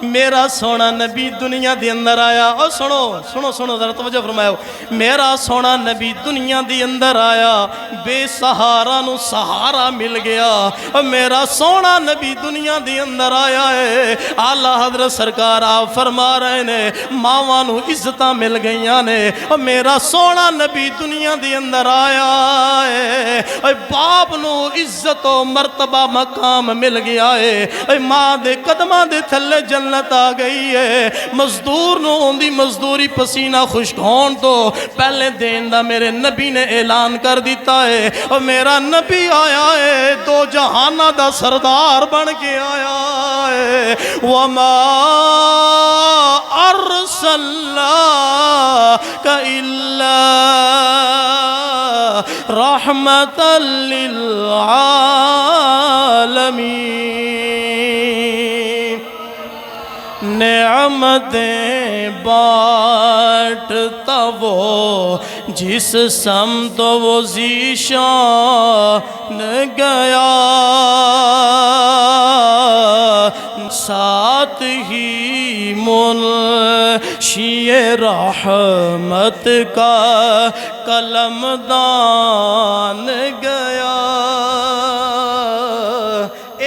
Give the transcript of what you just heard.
میرا سونا نبی دنیا دے اندر آیا. اور سنو ذرا توجہ فرماؤ. میرا سونا نبی دنیا دے اندر آیا, بے سہارا نو سہارا مل گیا. اور میرا سونا نبی دنیا دے اندر آیا ہے. آلہ حضرت سرکار آپ فرما رہے نے ماواں نو عزتاں مل گئیاں نے. اور میرا سونا نبی دنیا دے اندر آیا ہے. اور باپ نو عزت و مرتبہ مقام مل گیا ہے. اور ماں دے قدماں دے تھلے جنت آ گئی ہے. مزدور نو اندی مزدوری پسینہ خشک ہون تو پہلے دین دا میرے نبی نے اعلان کر دیتا ہے. اور میرا نبی آیا ہے, دو جہانہ دا سردار بن کے آیا ہے. وَمَا أَرْسَلْنَاكَ إِلَّا رَحْمَةً لِلْعَالَمِينَ. نعمتیں بانٹتا وہ جس سمت وہ ذیشان گیا, ساتھ ہی منشی رحمت کا قلم دان گیا.